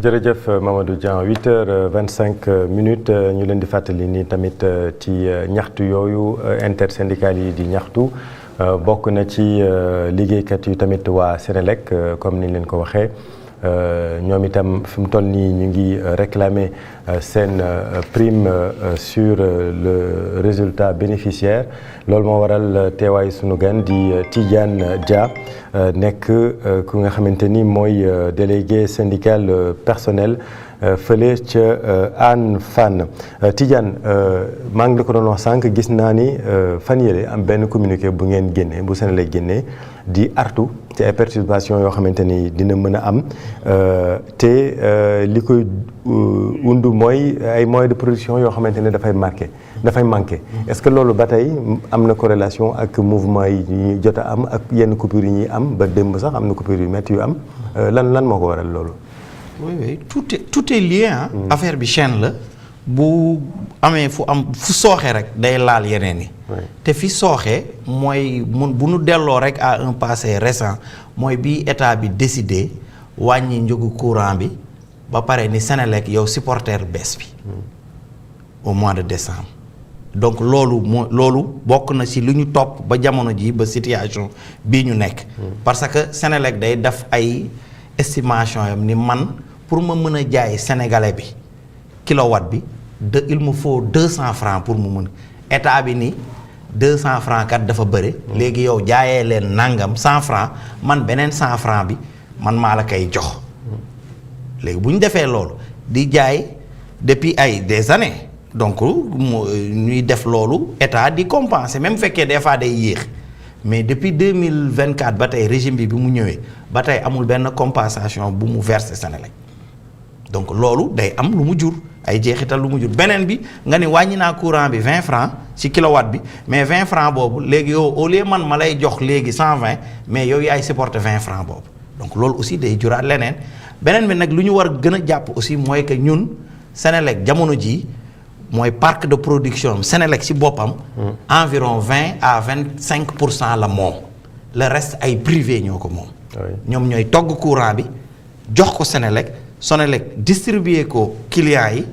jërëjëf Mamadou Dieng 8h25 ñu leen di fàttali ni tamit ci ñaxtu yooyu intersyndical yi di ñaxtu bokk na ci liggéeykat yu tamit waa Senelec comme ni leen ko waxee ñoom itam fi mu toll nii ñu ngi réclamer seen prime sur le résultat bénéficiaire loolu moo waral teewaay sunu gan di Tidiane Dia nekk ku nga xamante ni mooy délégué syndical personnel fële ca Hann Fann Tidiane maa ngi la ko doon wax sànq gis naa ni fan yële am benn communiqué bu ngeen génnee bu Senelec génnee di artu ci ay perturbations yoo xamante ni dina mën a am te li koy undu mooy ay moyens de production yoo xamante ne dafay manqué est-ce que loolu ba tey am na corrélation ak mouvement yi ñuy jot a am ak yenn coupures yi ñuy am ba démb sax am na coupures yu métti yu am lan moo ko waral loolu. oui tout est lié ah. affaire bi chaîne la bu amee fu sooxee rek day laal yeneen yi. te fi sooxee mooy bu nu delloo rek à un passé récent mooy bi état bi décidé wàññi njëgu courant bi ba pare ni Senelec yow supporter bees bi au mois de décembre. donc loolu bokk na ci lu ñu topp ba jamono ji ba situation bii ñu nekk. parce que Senelec day def ay estimation yam ni man pour ma mën a jaay sénégalais bi kilowatt bi il me faut 200 francs pour mu mën état bi ni 200 francs kat dafa bëri. léegi yow jaayee leen nangam 100 francs man beneen 100 francs bi man maa la koy jox. léegi bu ñu defee loolu di jaay depuis des années donc ñuy def loolu état di compenser même fekkee des fois day yéex. mais depuis 2024 ba tey régime bi mu ñëwee ba tey amul benn compensation bu mu versé Senelec donc loolu day am lu mu jur ay jeexital lu mu jur beneen bi nga ni wàññi naa courant bi 20 francs ci kilowatt bi mais 20 francs boobu léegi yow au lieu man ma lay jox léegi 120 mais yow yaay supporter 20 francs boobu donc loolu aussi day juraat leneen beneen bi nag lu ñu war gën a jàpp aussi mooy que ñun Senelec jamono jii mooy parc de production Senelec ci boppam. environ 20 à 25% la moom. le reste ay privé ñoo ko moom. ñoom ñooy togg courant bi jox ko Senelec distribuer ko clients yi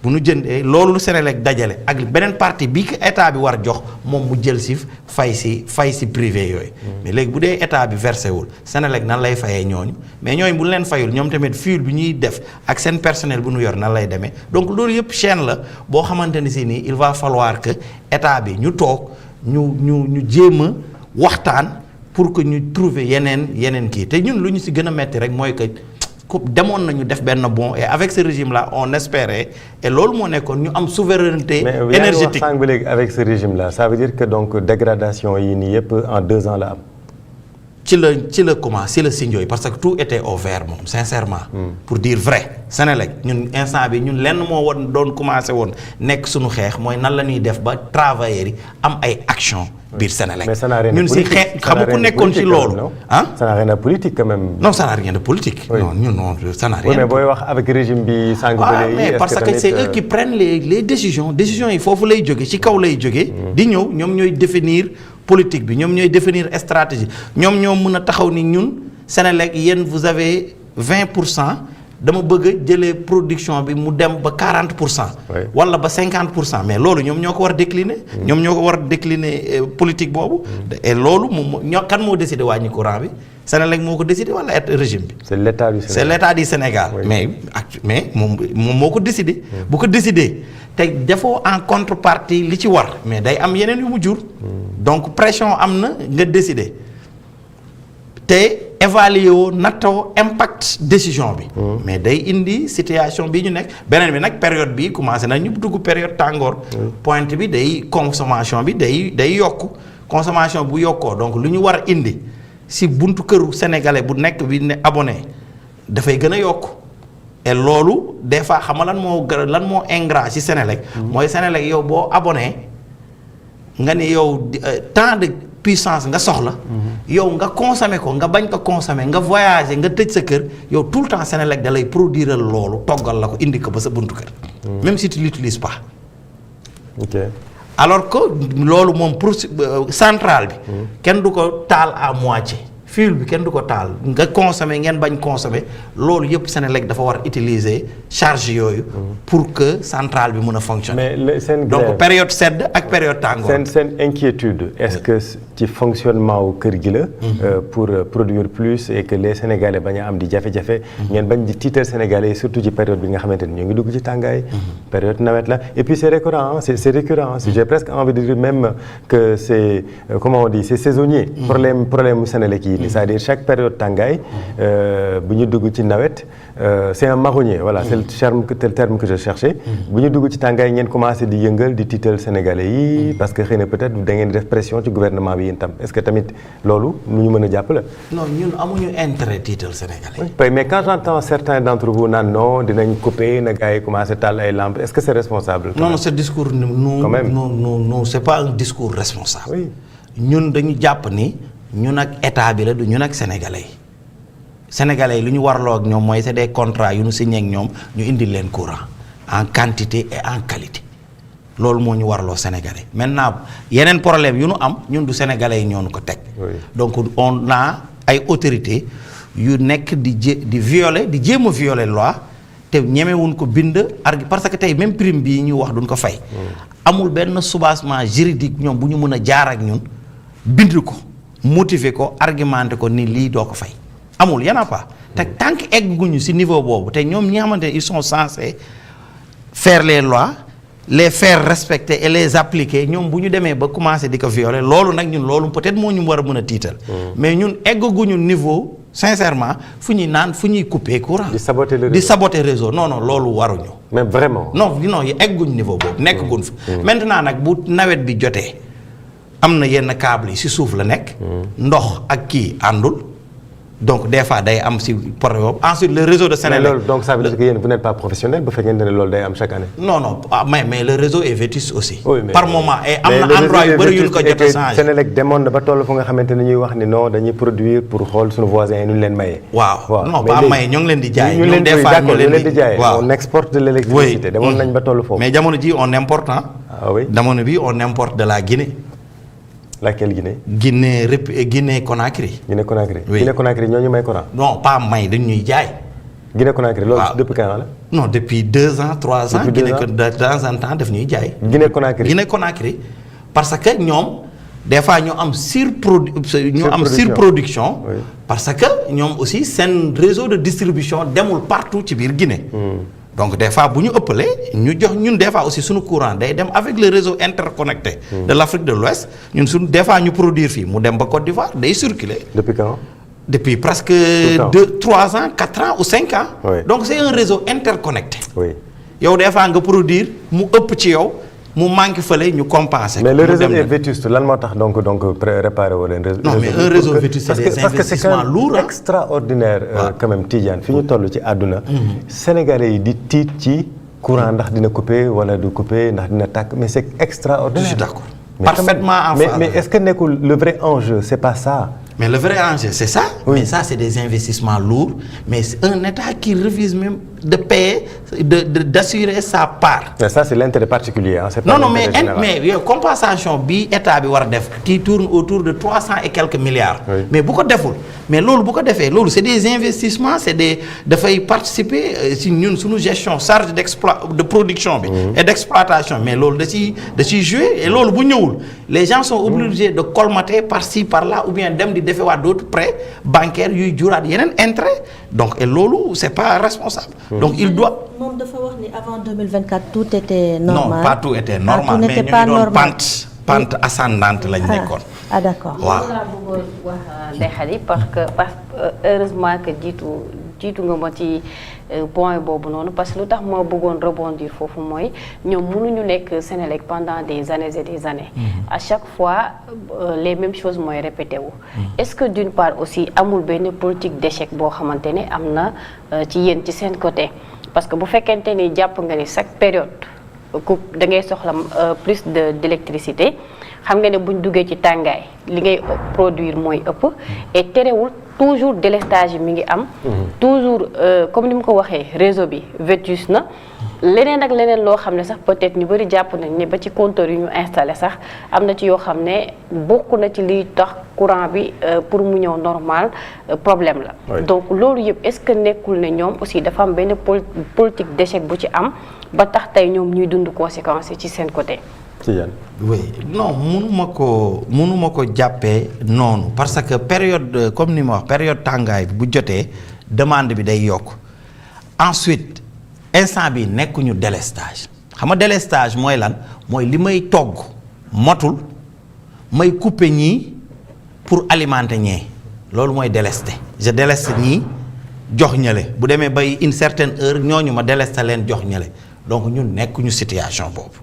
bu nu jëndee loolu Senelec dajale ak beneen partie bi état bi war jox moom mu jël si fay si privé yooyu. mais léegi bu dee état bi versé wul Senelec nan lay fayee ñooñu mais ñooñu bu leen fayul ñoom tamit fuel bi ñuy def ak seen personnel bu nu yor nan lay demee donc loolu yëpp chaîne la boo xamante ni si nii il va falloir que état bi ñu toog ñu jéem a waxtaan pour que ñu trouver yeneen kii te ñun lu ñu si gën a metti rek mooy que. demoon nañu def benn bon et avec ce régime là on espérait et loolu moo nekkoon ñu am souveraineté énergétique mais ba léegi avec ce régime là ça veut dire que donc dégradation yi nii yëpp en 2 ans la am. ci la sinjooy parce que tout était au vert moom sincèrement. pour dire vrai Senelec ñun instant bi ñun lenn moo doon commencé woon nekk suñu xeex mooy nan la ñuy def ba travailleurs yi am ay action biir Senelec ñun si xeex xam ku nekkoon ci loolu ah. ça n'a rien de politique quand même. non ça n'a rien de politique. non ñun non ça n'a rien. oui mais booy wax avec régime bi sànq ba léegi. mais parce que c'est eux qui prennent les décisions yi foofu lay jóge ci kaw lay jóge di ñëw ñoom ñooy définir politique bi ñoom ñooy définir stratégie ñoom ñoo mën a taxaw ni ñun Senelec yéen vous avez 20% dama bëgg a jëlee production bi mu dem ba 40%. wala ba 50% mais loolu ñoom ñoo ko war a décliner. ñoom ñoo ko war a décliner politique boobu. et loolu kan moo décidé wàññi courant bi Senelec moo ko décidé wala régime bi. c'est l'état du Sénégal c'est l'état du Sénégal. Oui. mais moom moo ko décidé. bu ko décidé te defoo en contrepartie li ci war mais day am yeneen yu mu jur. donc pression am na nga décidé te évaluer woo nattoo impact décision bi. mais day indi situation bi ñu nekk beneen bi nag période bi commencé na ñu dugg période tàngoor. pointe bi day consommation bi day yokku consommation bu yokkoo donc lu ñu war a indi si buntu këru sénégalais bu nekk bi ne abonné dafay gën a yokku et loolu des fois xam nga lan moo ingrat ci Senelec. mooy Senelec yow boo abonné nga ni yow temps de puissance nga soxla. yow nga consommer ko nga bañ ko consommer nga voyager nga tëj sa kër yow tout le temps Senelec da lay produire loolu toggal la ko indi ko ba sa buntu kër. même si tu l'utilises pas. ok alors que loolu moom pour centrale bi. kenn du ko taal à moitié fuel bi kenn du ko taal nga consommer ngeen bañ consommer loolu yëpp Senelec dafa war utiliser charge yooyu pour que centrale bi mën a fonctionner. mais seen donc période sedd ak période tàngoor. seen inquiétude est-ce que ci fonctionnement wu kër gi la. pour produire plus et que les Sénégalais bañ a am di jafe-jafe. ngeen bañ di tiital Sénégalais surtout ci période bi nga xamante ni ñu ngi dugg ci tàngaay. période nawet la et puis c'est récurrent c'est récurrent. j'ai presque envie de dire même que c'est comment on dit c'est saisonnier. problème mu Senelec yi c'est-à-dire chaque période tàngaay bu ñu dugg ci nawet c'est un marronnier voilà c'est le terme que je cherchais. bu ñu dugg ci tàngaay ngeen commencé di yëngal di tiital Sénégalais yi parce que xëy na peut-être da ngeen di def pression ci gouvernement bi yéen tam est-ce que tamit loolu lu ñu mën a jàpp la. non ñun amuñu intérêt tiital Sénégalais. oui mais quand j'entends certains d'entre vous naan non dinañ couper na gars yi commencé taal ay lampes est-ce que c'est responsable. non ce discours non c'est pas un discours responsable. oui ñun dañu jàpp ni. ñun ak état bi la du ñun ak sénégalais yi lu ñu warloo ak ñoom mooy c'est des contrats yu ñu signé ak ñoom ñu indil leen courant en quantité et en qualité loolu moo ñu warloo sénégalais maintenant yeneen problème yu ñu am ñun du sénégalais yi ñoo ñu ko teg. donc on a ay autorités yu nekk di violer di jéem a violer loi te ñemewuñ ko bind parce que tey même prime bii ñu wax duñ ko fay. amul benn soubassement juridique ñoom bu ñu mën a jaar ak ñun bind ko. motiver ko argumenter ko ni lii doo ko fay amul y en a pas te tant que egguñu ci niveau boobu te ñoom ñi xamante ne ils sont censés faire les lois les faire respecter et les appliquer ñoom bu ñu demee ba commencer di ko violer loolu nag ñun loolu peut-être moo ñu war a mën a tiital. mais ñun egguñu niveau sincèrement fu ñuy naan fu ñuy couper courant. di saboter réseau non loolu waruñu. mais vraiment. non egguñu niveau boobu nekkaguñ fa. maintenant nag bu nawet bi jotee. am na yenn câble yi ci suuf la nekk. ndox ak kii àndul. donc des fois day am ci problème ensuite le réseau de Senelec. mais loolu donc ça veut dire que yéen vous n'êtes pas professionnel ba fekkente ne loolu day am chaque année. non mais le réseau est vétuste aussi. Oui, par moment et am na endroit yu bëri yu ñu ko jot a changé. Senelec demoon na ba toll fu nga xamante ne ñuy wax ni non dañuy produire pour xool suñu voisins yi nu ñu leen mayee. waaw non pas maye ñoo ngi leen di jaay. ñu leen des fois ñu leen di jaay on exporte de l'électricité. demoon nañ ba toll foofu. mais jamono ji on importe ah oui jamono bi on importe de la Guinée. laquelle Guinée. Guinée Conakry. Guinée Conakry. oui Guinée Conakry ñoo ñu may courant. non pas may dañ ñuy jaay. Guinée Conakry loolu depuis quand la. non depuis 2 ans 3 ans. depuis 2 ans Guinée de temps en temps daf ñuy jaay. Guinée Conakry parce que ñoom des fois ñu am surproduction. oui. parce que ñoom aussi seen réseau de distribution demul partout ci biir Guinée. donc des fois bu ñu ëppalee ñu jox ñun des fois aussi suñu courant day dem avec le réseau interconnecté. de l'Afrique de l'Ouest ñun suñu des fois ñu produire fii mu dem ba Côte d'Ivoire day circuler. depuis quand. depuis presque 3 ans 4 ans ou 5 ans. Oui. donc c'est un réseau interconnecté. oui yow des fois nga produire mu ëpp ci yow mu manque fële ñu compenser. mais le réseau est vétuste lan moo tax donc réparer woo leen réseau. non mais un réseau vétuste c'est des investissements lourds. parce que c'est extraordinaire quand même Tidiane fi ñu toll ci àdduna. Sénégalais yi di tiit ci courant ndax dina couper wala du couper ndax dina tàkk mais c'est extraordinaire. je suis d'accord parfaitement en phase. mais est-ce que nekkul le vrai enjeu c'est pas ça. mais le vrai enjeu c'est ça. Oui. mais ça c'est des investissements lourds mais c'est un État qui refuse même de payer d'assurer sa part. mais ça c'est l'intérêt particulier hein, c'est pas non mais général. mais compensation bi État bi war a def qui tourne autour de 300 et quelques milliards. Oui. mais bu ko deful mais loolu bu ko defee loolu c'est des investissements c'est des dafay participer si ñun suñu gestion charge de production bi. et d'exploitation mais loolu da ciy jouer et loolu bu ñëwul les gens sont obligés de colmater par-ci par-là ou bien dem di defewaat d'autres prêts bancaires yuy juraat yeneen intérêt donc et loolu c'est pas responsable. donc il doit. moom dafa wax ni avant 2024 tout était normal. non pas tout était normal mais ñu ngi doon pente ascendante lañ nekkoon. ah d'accord. waaw laa bëggoon wax Ndeye Khady parce que heureusement que jiitu nga ma ci point boobu noonu parce que lu tax ma bëggoon rebondir foofu mooy ñoom mënuñu nekk Senelec pendant des années et des années. à chaque fois les mêmes choses mooy répété wu. est-ce que d'une part aussi amul benn politique d'échec boo xamante ne am na ci yéen ci seen côté parce que bu fekkente ni jàpp nga ni chaque période coupe da ngay soxla plus d'électricité xam nga ne buñ duggee ci tàngaay li ngay produire mooy ëpp et terewul toujours délestage yi mi ngi am. toujours comme ni mu ko waxee réseau bi vétus na. leneen ak leneen loo xam ne sax peut-être ñu bëri jàpp nañ ne ba ci compteur yu ñu installé sax am na ci yoo xam ne bokk na ci liy tax courant bi pour mu ñëw normal problème la. Oui. donc loolu yëpp est-ce que nekkul ne ñoom aussi dafa am benn politique d'échec bu ci am ba tax tey ñoom ñuy dund conséquences yi ci seen côté. Tidiane. oui non mënuma ko jàppee noonu parce que période comme ni ma wax période tàngaay bi bu jotee demande bi day yokk ensuite instant bi nekkuñu délestage xam nga délestage mooy lan mooy li may togg matul may couper ñii pour alimenter ñee loolu mooy délesté je déleste ñii jox ñële bu demee bay une certaine heure ñooñu ma déleste leen jox ñële donc ñun nekkuñu situation boobu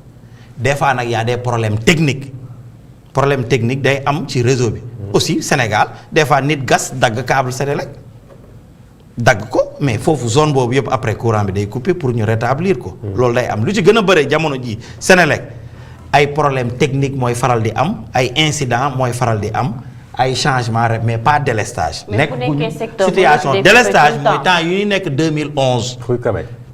des fois nag y a des problèmes techniques day am ci réseau bi aussi Sénégal des fois nit gas dagg câble Sénélec dagg ko mais foofu zone boobu yëpp après courant bi day coupé pour ñu rétablir ko loolu day am lu ci gën a bëre jamono ji Sénélec ay problème technique mooy faral di am ay incident mooy faral di am ay changement rek mais pas délestage nekkuñu situation délestage mooy temps yu ñuy nekk 2011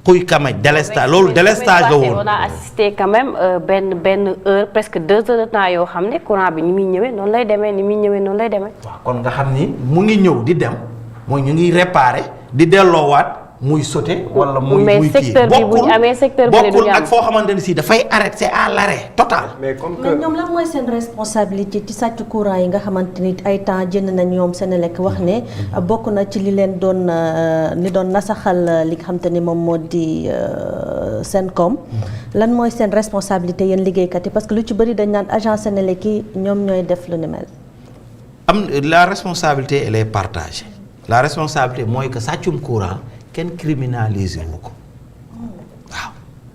xuy kamaj délestage loolu délestage la woon. on a assisté quand même benn heure presque 2 heures de temps yoo xam ne courant bi ni muy ñëwee noonu lay demee waaw kon nga xam ni mu ngi ñëw di dem mooy ñu ngi réparer di delloowaat muy sauter wala muy mais secteur bi bu ñu amee secteur bi bokkul ak foo xamante ne si dafay arrêter c'est à l'arrêt total. mais ñoom lan mooy seen responsabilité ci sàcc courant yi nga xamante ni ay temps jënd nañ ñoom Senelec wax ne bokk na ci li leen doon nasaxal li nga xamante ni moom moo di seen koom lan mooy seen responsabilité yéen liggéeykat yi parce que lu ci bëri dañ naan agent Senelec yi ñoom ñooy def lu ni mel. La responsabilité elle est partagée la responsabilité mooy que sàccum courant. kenn criminalisé wu ko waaw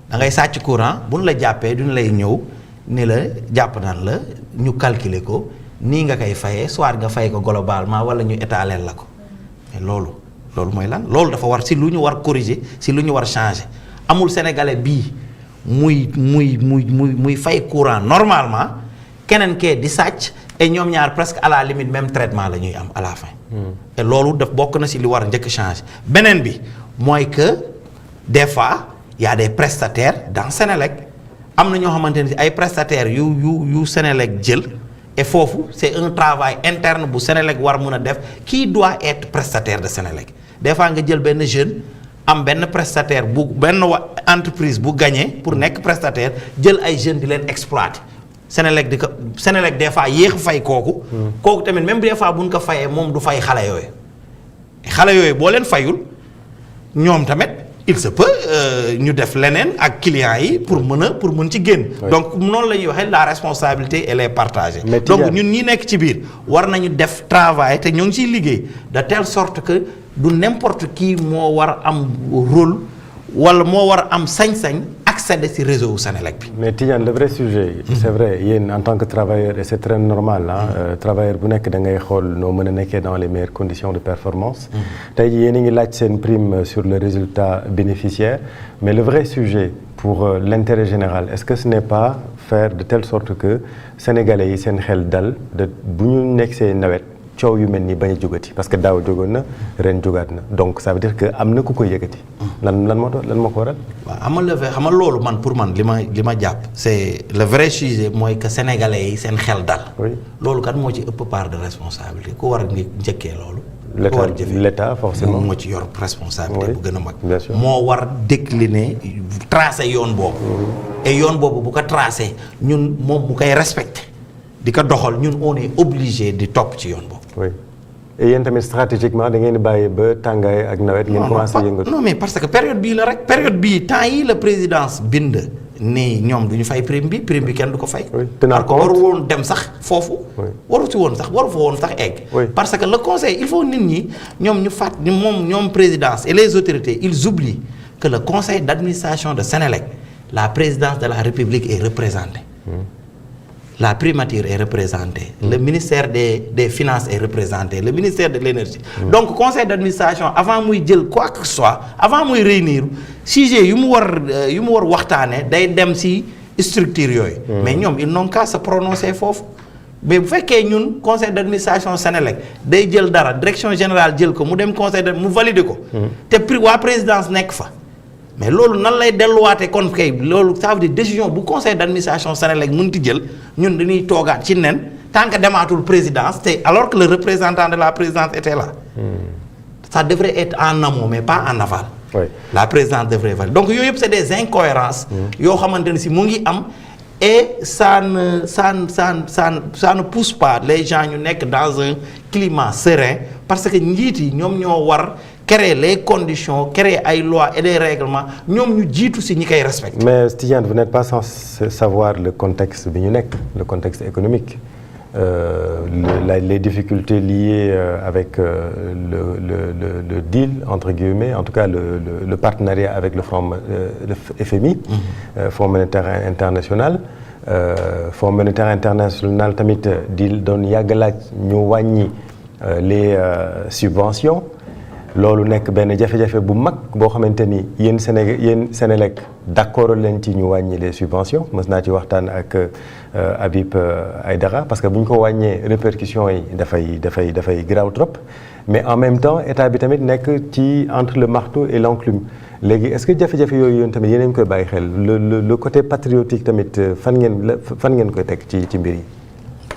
da ngay sàcc courant bu ñu la jàppee duñu lay ñëw ni la jàpp naan la ñu calculer ko nii nga koy fayee soit nga fay ko globalement wala ñu étaler la ko mais loolu mooy lan loolu dafa war si lu ñu war corriger si lu ñu war changer amul sénégalais bii muy fay courant normalement keneen kee di sàcc et ñoom ñaar presque à la limite même traitement la ñuy am à la fin. et loolu daf bokk na si li war a njëkk changer beneen bi mooy que des fois y a des prestataires dans Sénélec am na ñoo xamante ne si ay prestataires yu Sénélec jël et foofu c'est un travail interne bu Sénélec war mun a def qui doit être prestataire de Sénélec des fois nga jël benn jeune am benn prestataire bu benn entreprise bu gagné pour nekk prestataire jël ay jeunes di leen exploiter. Sénélec des fois yéex fay kooku tamit même des fois bu ñu ko fayee moom du fay xale yooyu boo leen fayul ñoom tamit il se peut ñu def leneen ak clients yi pour mën ci génn. donc noonu la ñuy waxee la responsabilité elle est partagée. donc ñun ñi nekk ci biir war nañu def travail te ñoo ngi ciy liggéey de telle sorte que du n'importe qui moo war a am rôle wala moo war a am sañ-sañ. accéder ci réseau wu Senelec bi. mais Tidiane le vrai sujet. c'est vrai yéen en tant que travailleur et c'est très normal travailleur bu nekk da ngay xool noo mën a nekkee dans les meilleures conditions de performance. tey jii yéen a ngi laaj seen prime sur le résultat bénéficiaire mais le vrai sujet pour l'intérêt général est-ce que ce n'est pas faire de telle sorte que sénégalais yi seen xel dal de bu ñu nekk seen nawet. coow yu mel nii bañ a jógati parce que daaw jógoon na ren jógaat na donc ça veut dire que am na ku koy yëkkati. lan moo ko waral. waaw xam nga loolu man pour man li ma jàpp. c'est le vrai sujet mooy que sénégalais yi seen xel dal. loolu kat moo ci ëpp part de responsabilité ku war a njëkkee loolu. l'état forcément moo ci yor responsabilité bu gën a mag. bien sûr moo war décliner tracer yoon boobu. et yoon boobu bu ko tracer ñun moom mu koy respecter di ko doxal ñun on est obligé di topp ci yoon boobu. oui et yéen tamit stratégiquement da ngeen di bàyyi ba tàngaay ak nawet ngeen commencé yëngatu. non mais parce que période bii la rek période bii temps yi la présidence bind ni ñoom du ñu fay prime bi kenn du ko fay. parce que waru woon dem sax foofu. waru fa woon sax egg. parce que le conseil il faut nit ñi ñoom ñu fàtt ni ñoom présidence et les autorités ils oublient que le conseil d'administration de Senelec la présidence de la République est représentée. La primature est représentée, le ministère des Finances est représenté, le ministère de l'Énergie. Donc conseil d'administration avant muy jël quoi que ce soit avant muy réunir sujet yu mu war waxtaane day dem ci structure yooyu. mais ñoom ils n'ont qu'à se prononcer foofu mais bu fekkee ñun conseil d'administration Senelec day jël dara direction générale jël ko mu dem conseil de mu valider ko. te waa présidence nekk fa. mais loolu nan lay delluwaatee kon kay loolu ça veut dire décision bu conseil d'administration Senelec mënti jël ñun dañuy toogaat ci nen tant que demaatul présidence te alors que le représentant de la présidence était là. ça devrait être en amont mais pas en aval. Oui. La présidence devrait valider donc yooyu yëpp c'est des incohérences. yoo xamante ne si mu ngi am. et ça ne pousse pas les gens ñu nekk dans un climat serein parce que njiit yi ñoom ñoo war créer les conditions créer ay lois et des règlements ñoom ñu jiitu si ñi koy respecter. mais Tidiane, vous n'êtes pas sans savoir le contexte bi ñu nekk le contexte économique les difficultés liées avec le deal entre guillemets en tout cas le partenariat avec le FMI Fonds monétaire international Fonds monétaire international tamit di doon yàgg laaj ñu wàññi les subventions loolu nekk benn jafe-jafe bu mag boo xamante ni yéen Senelec d'accord leen ci ñu wàññi les subventions mës naa ci waxtaan ak Habib Aïdara parce que bu ñu ko wàññee répercussions yi dafay grave trop mais en même temps état bi tamit nekk ci entre le marteau et l'enclume léegi est-ce que jafe-jafe yooyu yéen tamit yéen a ngi koy bàyyi xel le côté patriotique tamit fan ngeen koy teg ci mbir yi.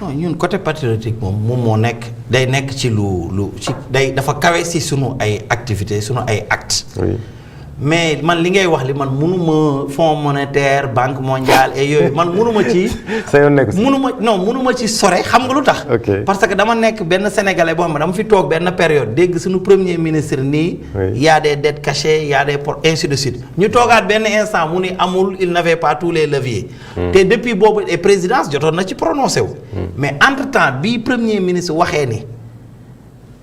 non ñun côté patriotique moom moo nekk day nekk ci lu ci day dafa kawe si sunu ay activités sunu ay actes. Oui. mais man li ngay wax li man mënuma fonds monétaire banque mondiale et yooyu man mënuma ci. sa yoon nekk si mënuma ci sore xam nga lu tax. ok parce que dama nekk benn sénégalais boo xam ne dama fi toog benn période dégg suñu premier ministre nii. Oui. y a des dettes cachées y a des ports ainsi de suite ñu toogaat benn instant mu ni amul il n'avait pas tous les leviers. te depuis boobu et présidence jotoon na ci prononcé wu. mais entre temps bii premier ministre waxee ni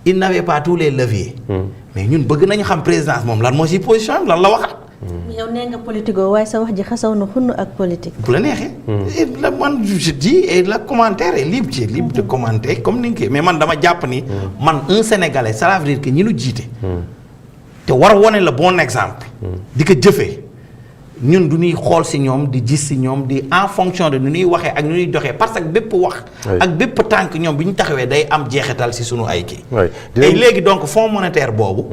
il n'avait pas tous les leviers. mais ñun bëgg nañu xam présidence moom lan moo ci position am lan la waxaat. yow nee nga politique waaye sa wax ji xasaw na xunn ak politique. bu la neexee. et la man je dis et le commentaire est libre ci libre de commenter comme ni nga koy mais man dama jàpp ni. man un sénégalais ça veut dire que ñi nu jiite. te war a wone le bon exemple. di ko jëfee ñun du ñuy xool ci ñoom di gis ci ñoom di en fonction de nu ñuy waxee ak nu ñuy doxee parce que bépp wax. ak bépp tànk ñoom bi ñu taxawee day am jeexital ci sunu ay kii. et léegi donc fonds monétaire boobu.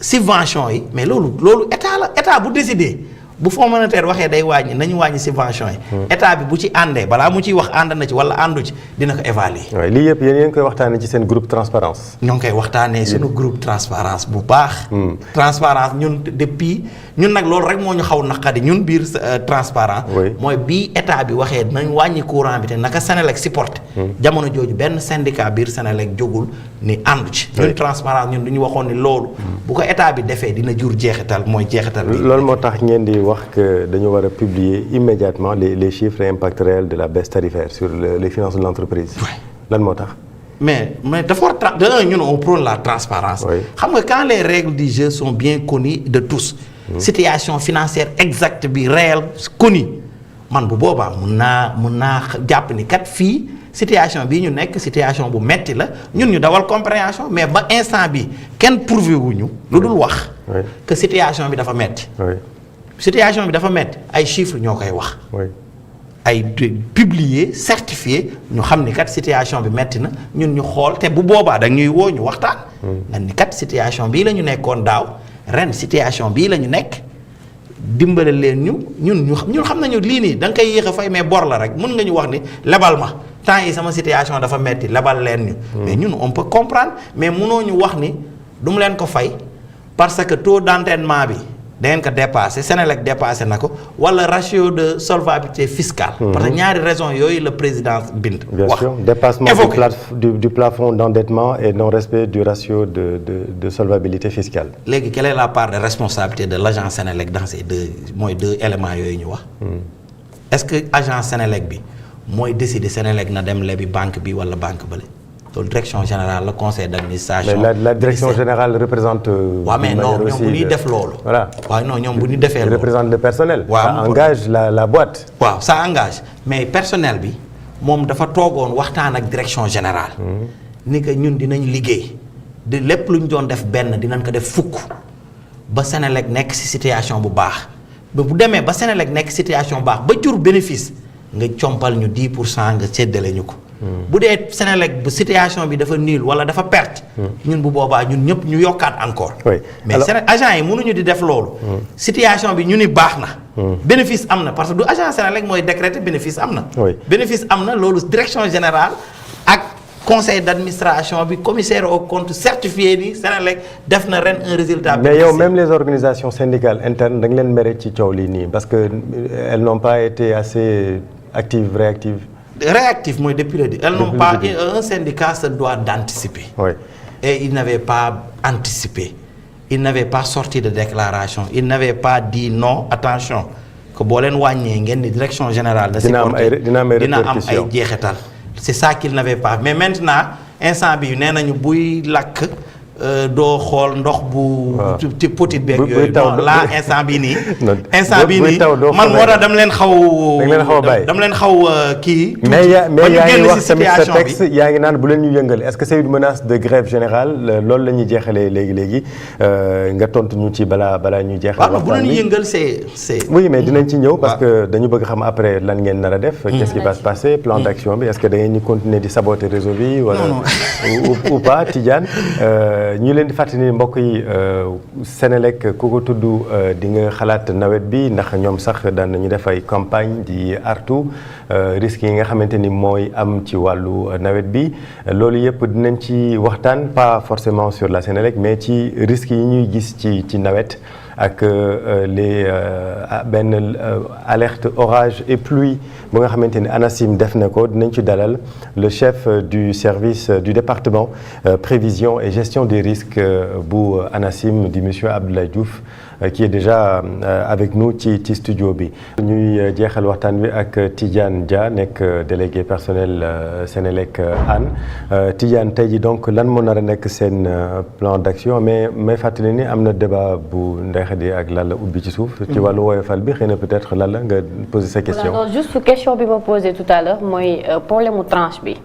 subvention yi mais loolu état bu décidé bu fonds monétaire waxee day wàññi nañu wàññi subvention yi. état bi bu ci àndee balaa mu ciy wax ànd na ci wala àndu ci dina ko évaluer. waaw lii yëpp yéen ngi koy waxtaanee ci seen groupe transparence. ñoo ngi koy waxtaanee suñu groupe transparence bu baax. transparence ñun depuis ñun nag loolu rek moo ñu xaw naqadi ñun biir transparence. mooy bii état bi waxee nañ wàññi courant bi te naka Senelec supporté. jamono jooju benn syndicat biir Senelec jógul ni àndu ci. ñun transparence ñun du ñu waxoon ni loolu. bu ko état bi defee dina jur jeexital mooy jeexital bi. loolu moo tax ngeen di wax que dañu war a publier immédiatement les chiffres et impact réel de la baisse tarifaire sur les finances de l'entreprise. lan moo tax. mais dafa war ñun on prône la transparence. xam nga quand les règles du jeu sont bien connues de tous. situation financière exacte bi réelle connue man bu boobaa mun naa jàpp ni kat fii situation bii ñu nekk situation bu metti la ñun ñu dawal compréhension mais ba instant bi kenn prouvé wuñu lu dul wax. que situation bi dafa metti. situation bi dafa metti ay chiffres ñoo koy wax. ay publier certifié ñu xam ni kat situation bi metti na ñun ñu xool te bu boobaa da ñuy woo ñu waxtaan. nga ni kat situation bii la ñu nekkoon daaw ren situation bii la ñu nekk dimbale leen ñun xam nañu lii nii da nga koy yéex a fay mais bor la rek mën nga ñu wax ni lebal ma temps yi sama situation dafa metti lebal leen ñu. mais ñun on peut comprendre mais mënoo ñu wax ni du mu leen ko fay parce que taux d'endettement bi. da ngeen ko dépassé Senelec dépassé na ko wala ratio de solvabilité fiscale. parce que ñaari raison yooyu la président bind. bien sûr dépassement du plafond d'endettement et non respect du ratio de solvabilité fiscale. léegi quelle est la part de responsabilité de l'agence Senelec dans ces deux éléments yooyu ñu wax. est-ce que agence Senelec bi mooy décider Senelec na dem lebi banque bi wala banque bële. loolu direction générale le conseil d'administration. mais la direction générale représente. waaw mais non ñoom bu ñuy def loolu. voilà waaw non ñoom bu ñu defee loolu. représente le personnel. waaw ça engage la boîte. waaw ça engage mais personnel bi moom dafa toogoon waxtaan ak direction générale. ni que ñun dinañ liggéey di lépp lu ñu doon def benn dinañ ko def fukk ba Senelec nekk ci situation bu baax ba bu demee ba Senelec nekk situation bu baax ba jur bénéfice nga compal ñu 10% nga séddale ñu ko. bu dee Senelec bu situation bi dafa nul wala dafa perte. ñun bu boobaa ñun ñëpp ñu yokkaat encore. mais agent yi mënuñu di def loolu. situation bi ñu ni baax na. bénéfice am na parce que du agent Senelec mooy décréter bénéfice am na. bénéfice am na loolu direction générale ak conseil d'administration bi commissaire aux comptes certifié ni Senelec def na ren un résultat. mais yow même les organisations syndicales internes da nga leen mere ci coow lii nii parce que elles n'ont pas été assez actives réactif mooy depuis le début. Elles n'ont pas un syndicat se doit d'anticiper. Et ils n'avaient pas anticipé. Ils n'avaient pas sorti de déclaration. Ils n'avaient pas dit non, attention que boo leen wàññee ngeen di direction générale. dina am ay jeexital. C'est ça qu'ils n'avaient pas mais maintenant instant bi nee nañu buy lakk. doo xool ndox bu. ci petite beeg yooyu. là instant bii nii. instant bii nii man moo tax dama leen xaw kii. mais yaa ngi wax tamit sa texte yaa ngi naan bu leen ñu yëngal est-ce que c'est une menace de grève générale loolu la ñuy jeexalee léegi nga tontu ñu ci balaa ñuy jeexal. waaw bu leen ñu yëngal c'est. oui mais dinañ ci ñëw parce que dañu bëgg xam après lan ngeen nar a def. qu'est-ce qui va se passer plan d'action bi est-ce que da ngeen ñu continuer di saboter réseau bi. wala ou pas Tidiane. ñu leen di fàttali mbokk yi Senelec ku ko tudd di nga xalaat nawet bi ndax ñoom sax daan nañu def ay campagne di artu risques yi nga xamante ni mooy am ci wàllu nawet bi loolu yëpp dinañ ci waxtaan pas forcément sur la Senelec mais ci risques yi ñuy gis ci nawet ak les benn alerte orage et pluie bu nga xamante ni ANACIM def na ko dinañ ci dalal le chef du service du département prévision et gestion des risques bu ANACIM di monsieur Abdoulaye Diouf qui est déjà avec nous ci studio bi. ñuy jeexal waxtaan wi ak Tidiane Dia nekk délégué personnel Senelec Hann Tidiane tey ji donc lan moo nar a nekk seen plan d'action mais may fàttali ni am na débat bu Ndeye ak Lalla ubbi ci suuf. ci wàllu woyofal bi xëy na peut-être Lalla nga poser sa question. non juste question bi ma posé tout à l'heure mooy problème mu tranche bi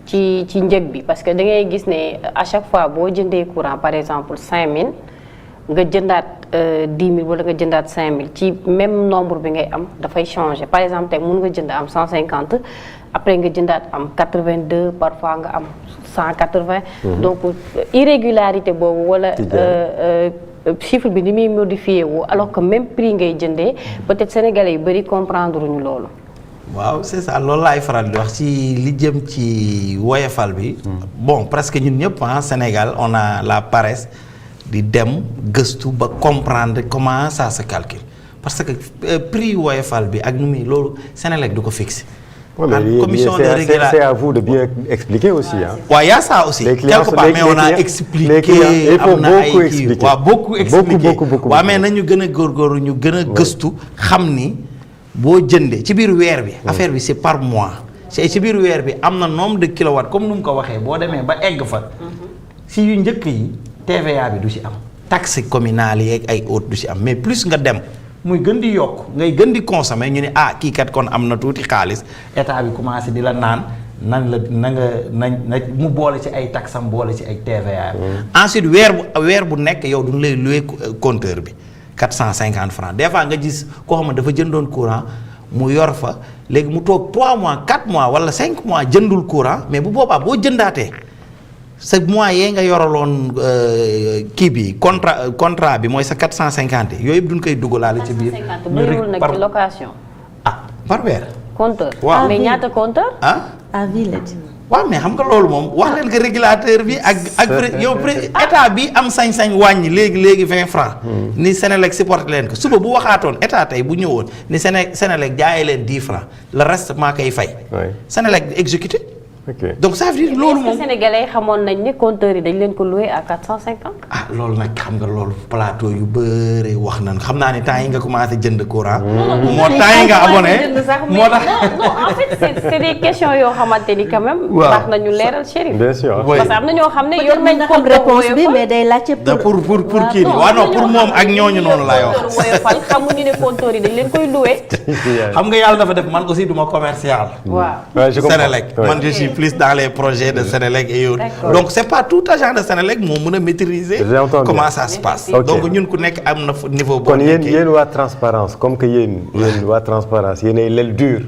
ci njëg bi parce que da ngay gis ne à chaque fois boo jëndee courant par exemple 5000 nga jëndaat 10 000 wala nga jëndaat 5000 ci même nombre bi ngay am dafay changer par exemple tey mun nga jënd am 150 après nga jëndaat am 82 parfois nga am 180. donc irrégularité boobu wala. chiffre bi ni muy modifié wu alors que même prix ngay jëndee peut-être sénégalais yu bari comprendre ñu loolu. waaw c'est ça loolu laay faral di wax ci li jëm ci woyofal bi. bon presque ñun ñëpp Sénégal on a la paresse di dem gëstu ba comprendre comment ça se calcule parce que prix woyofal bi ak nu muy loolu Senelec du ko fixé. commission de régulation c'est à vous de bien expliquer aussi waaw y a ça aussi. quelque part mais on a expliqué am na ay kii waaw beaucoup expliqué waaw mais nañu gën a góorgóorlu ñu gën a gëstu xam ni boo jëndee ci biir weer bi. affaire bi c'est par mois. ci biir weer bi am na nombre de kilowatts comme nu mu ko waxee boo demee ba egg fa. si yu njëkk yi TVA bi du ci am. taxe communale yeeg ay autres du ci am mais plus nga dem. muy gën di yokk ngay gën di consommer ñu ne kii kat kon am na tuuti xaalis état bi commencé di la naan na mu boole ci ay taxam boole ci ay TVA. ensuite weer bu nekk yow duñu lay louer compteur bi 450 francs des fois nga gis koo xam ne dafa jëndoon courant mu yor fa léegi mu toog 3 mois 4 mois wala 5 mois jëndul courant mais bu boobaa boo jëndaatee sa mois yee nga yoraloon kii bi contrat bi mooy sa 450 yooyu yëpp duñ koy dugalaale ci biir. 450 bëriwul nag ci location. par weer. compteur. waaw mais ñaata compteur. à vie la waaw mais xam nga loolu moom wax leen que régulateur bi ak yow état bi am sañ-sañ wàññi léegi 20 francs ni Senelec supporte leen ko suba bu waxaatoon état tey bu ñëwoon ni Senelec jaayee leen 10 francs le reste maa koy fay. Senelec di exécuté. donc ça veut dire loolu moom sénégalais xamoon nañ ne compteurs yi dañ leen ko loué à 450. loolu nag xam nga loolu plateau yu bëre wax nañ xam naa ne temps yi nga commencé jënd courant. moo temps yi nga abonné moo tax non en fait c'est des questions yoo xamante ni quand même. baax na ñu leeral Chérif. bien sûr parce que am na ñoo xam ne yor nañ xam réponse bi mais day laajte pour kii waaw non pour moom ak ñooñu noonu laay wax. woyofal xamuñu ne compteurs yi dañ leen koy loué. xam nga yàlla dafa def man aussi duma commercial. waaw Senelec man je suis plus dans les projets de Senelec et autres. Donc c'est pas tout agent de Senelec moo mën a maîtriser comment ça se passe. Donc ñun ku nekk am na niveau boo kon yéen waa transparence comme que yéen waa transparence yéenay l'aile dure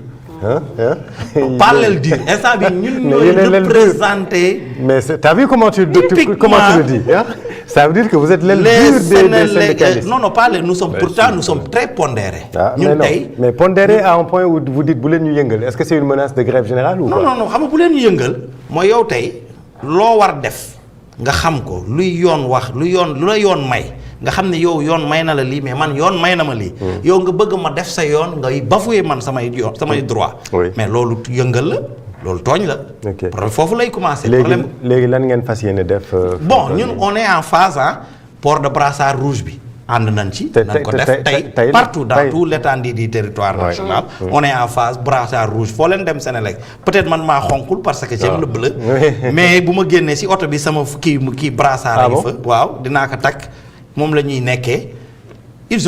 parlel dur instant bi ñun ñooy représenté. mais t'as vu comment tu le dis hein? Ça veut dire que vous êtes l'aile dure des syndicalistes. Non pas les nous sommes très pondérés. ñun tey mais pondérés à un point où vous dites bu leen ñu yëngal est-ce que c'est une menace de grève générale ou quoi? non xam nga bu leen ñu yëngal mooy yow tey loo war def nga xam ko luy yoon wax lu la yoon may nga xam ne yow yoon may na la lii mais man yoon may na ma lii. yow nga bëgg ma def sa yoon ngay bafouer man samay droit. mais loolu yëngal la. loolu tooñ la. problème foofu lay commencer. léegi lan ngeen fas yéene def. bon ñun on est en phase port de brassard rouge bi ànd nañ ci. nañ ko def tey partout dans tout l'étendue du territoire national. on est en phase brassard rouge foo leen dem Sénélec peut-être man maa xonkul parce que j'aime le bleu. mais bu ma génnee ci oto bi sama kii brassard. yi fa waaw dinaa ko takk moom la ñuy nekkee. il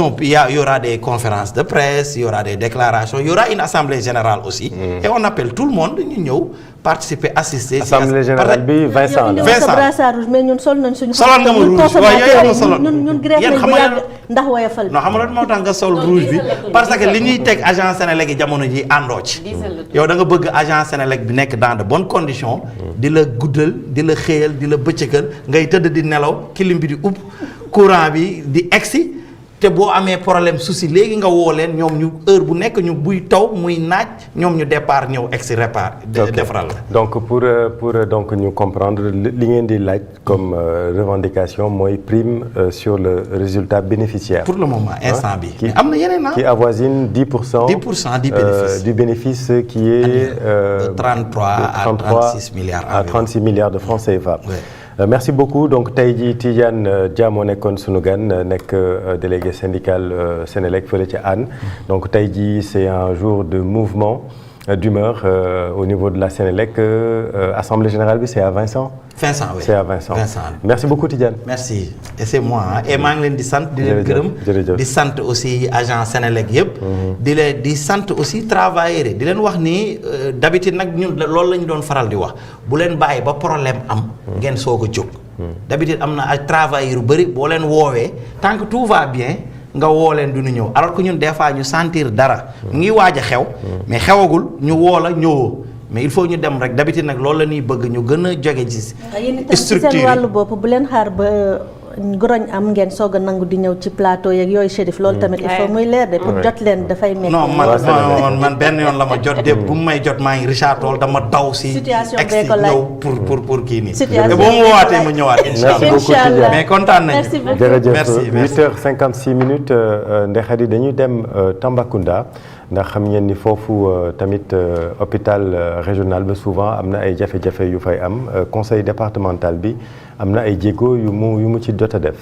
y aura des conférences de presse, il y aura des déclarations, il y aura une assemblée générale aussi. Et on appelle tout le monde ñu ñëw participer assister. assemblée générale bi Vincent la. Vincent brassard rouge mais ñun sol nañ suñu. soloon nga ma rouge waaye yooyu am na solo ñun grève nañ bu yàgg ndax woyofal. non xam nga lan moo tax nga sol rouge bi parce que li ñuy teg agent Sénélec yi jamono ji àndoo ci. yow da nga bëgg agent Sénélec bi nekk dans de bonnes conditions. di la guddal di la xëyal di la bëccëgal ngay tëdd di nelaw clim bi di upp courant bi di egsi. te boo amee problème souci léegi nga woo leen ñoom ñu heure bu nekk ñu buy taw muy naaj ñoom ñu départ ñëw egsi répar defaral la. donc pour donc ñu comprendre li ngeen di laaj comme revendication mooy prime sur le résultat bénéficiaire. pour le moment instant bi mais am na yeneen qui avoisine 10%. 10% du bénéfice. Du bénéfice qui est de 33 à 36 milliards. À 36 milliards de francs CFA. Oui. Merci beaucoup donc tey jii Tidiane Dia moo nekkoon sunu gan nekk délégué syndical Sénélec fële ca Hann donc tey jii c'est un jour de mouvement d'humeur au niveau de la Sénélec assemblée générale bi c'est à Vincent. Vincent oui c'est à Vincent. Merci beaucoup Tidiane. merci et c'est moi et maa ngi leen di sant di leen gërëm di sant aussi agent Sénélec yëpp. di sant aussi travailleurs yi di leen wax ni d'habitude nag ñun loolu la ñu doon faral di wax bu leen bàyyi ba problème am. ngeen soog a jóg. d'habitude am na ay travailleurs yu bëri boo leen woowee tant que tout va bien. nga woo leen du ñu ñëw alors que ñun des fois ñu sentir dara. mu ngi waaj a xew. mais xewagul ñu woo la ñëwoo mais il faut ñu dem rek d'habitude nag loolu la ñuy bëgg ñu gën a jóge ci. structure seen wàllu bopp bu leen xaar ba goroñ am ngeen soog a nangu di ñëw ci plateau yeeg yooyu Chérif loolu tamit il faut muy leer de pour jot leen dafay métti. non man benn yoon la ma jot de bu may jot maa ngi Richard Toll dama daw si. situation ex bee ko laaj ñëw pour kii nii. situation te boo ma woowaatee ma ñëwaat. incha allah mais kontaan nañu. merci beaucoup jërëjëf 8h56 Ndeye Khady dañuy dem Tambacounda ndax xam ngeen ni foofu tamit hôpital régional ba souvent am na ay jafe-jafe yu fay am conseil départemental bi am na ay jéego yu mu ci jot a def.